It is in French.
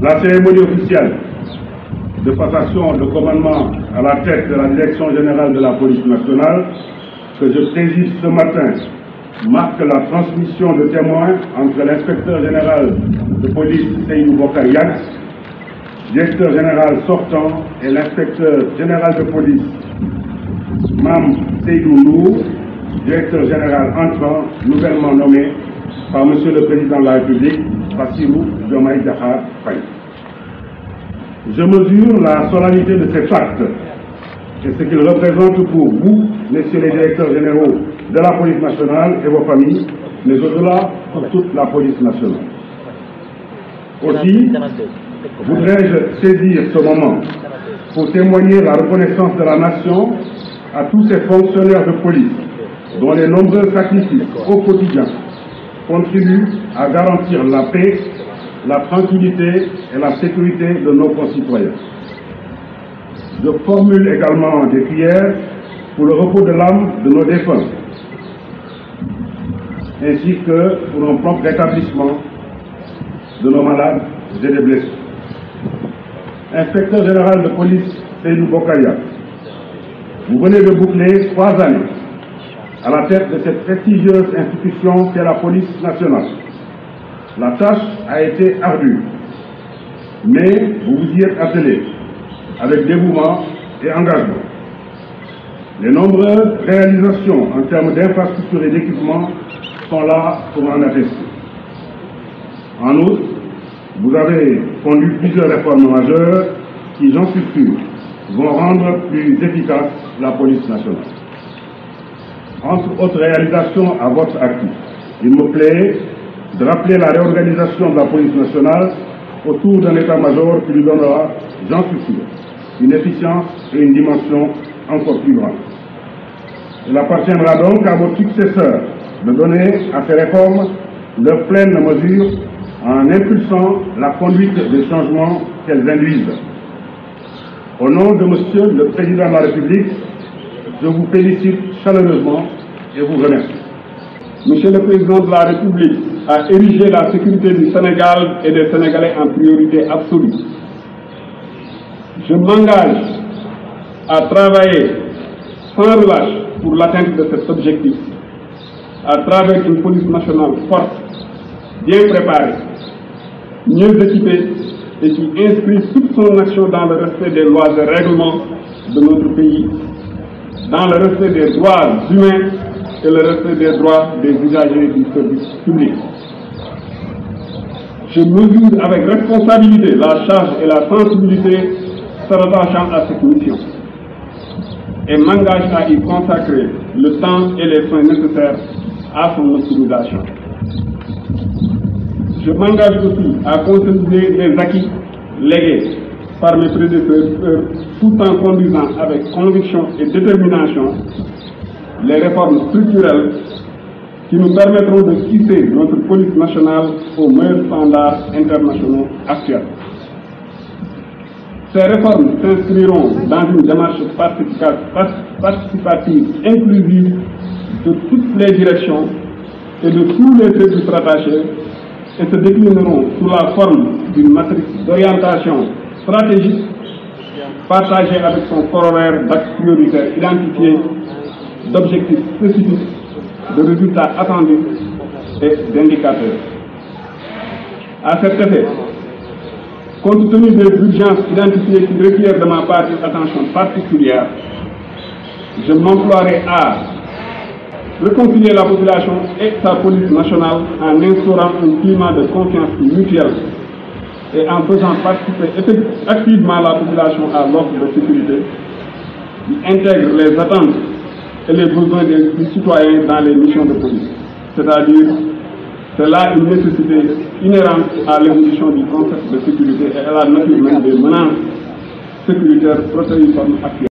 La cérémonie officielle de passation de commandement à la tête de la Direction générale de la police nationale que je préside ce matin marque la transmission de témoins entre l'inspecteur général de police Seydou Bokar Yag, directeur général sortant, et l'inspecteur général de police Mam Seydou Nour, directeur général entrant, nouvellement nommé par Monsieur le Président de la République, Bassirou Diomaye Diakhar Faye. Je mesure la solennité de cet acte et ce qu'il représente pour vous, messieurs les directeurs généraux de la police nationale et vos familles, mais au-delà pour toute la police nationale. Aussi, voudrais-je saisir ce moment pour témoigner la reconnaissance de la nation à tous ces fonctionnaires de police dont les nombreux sacrifices au quotidien contribuent à garantir la paix, la tranquillité et la sécurité de nos concitoyens. Je formule également des prières pour le repos de l'âme de nos défunts, ainsi que pour un prompt rétablissement de nos malades et des blessés. Inspecteur général de police Seydou Bokar Yag, vous venez de boucler 3 années à la tête de cette prestigieuse institution qu'est la police nationale. La tâche a été ardue, mais vous vous y êtes attelé avec dévouement et engagement. Les nombreuses réalisations en termes d'infrastructures et d'équipements sont là pour en attester. En outre, vous avez conduit plusieurs réformes majeures qui, j'en suis sûr, vont rendre plus efficace la police nationale. Entre autres réalisations à votre actif, il me plaît de rappeler la réorganisation de la police nationale autour d'un état-major qui lui donnera, j'en suis sûr, une efficience et une dimension encore plus grande. Il appartiendra donc à vos successeurs de donner à ces réformes leur pleine mesure en impulsant la conduite des changements qu'elles induisent. Au nom de Monsieur le Président de la République, je vous félicite chaleureusement et vous remercie. Monsieur le Président de la République a érigé la sécurité du Sénégal et des Sénégalais en priorité absolue. Je m'engage à travailler sans relâche pour l'atteinte de cet objectif, à travers une police nationale forte, bien préparée, mieux équipée et qui inscrit toute son action dans le respect des lois et règlements de notre pays, dans le respect des droits humains et le respect des droits des usagers du service public. Je mesure avec responsabilité la charge et la sensibilité se rattachant à cette mission et m'engage à y consacrer le temps et les soins nécessaires à son optimisation. Je m'engage aussi à consolider les acquis légués par mes prédécesseurs tout en conduisant avec conviction et détermination les réformes structurelles qui nous permettront de hisser notre police nationale aux meilleurs standards internationaux actuels. Ces réformes s'inscriront dans une démarche participative inclusive de toutes les directions et de tous les services rattachés et se déclineront sous la forme d'une matrice d'orientation stratégique partagée avec son corollaire d'axes prioritaires identifiés, d'objectifs spécifiques, de résultats attendus et d'indicateurs. À cet effet, compte tenu des urgences identifiées qui requièrent de ma part une attention particulière, je m'emploierai à réconcilier la population et sa police nationale en instaurant un climat de confiance mutuelle et en faisant participer activement la population à l'offre de sécurité qui intègre les attentes et les besoins des citoyens dans les missions de police. C'est-à-dire, c'est là une nécessité inhérente à l'évolution du concept de sécurité et à la nature même des menaces sécuritaires protéiformes actuelles.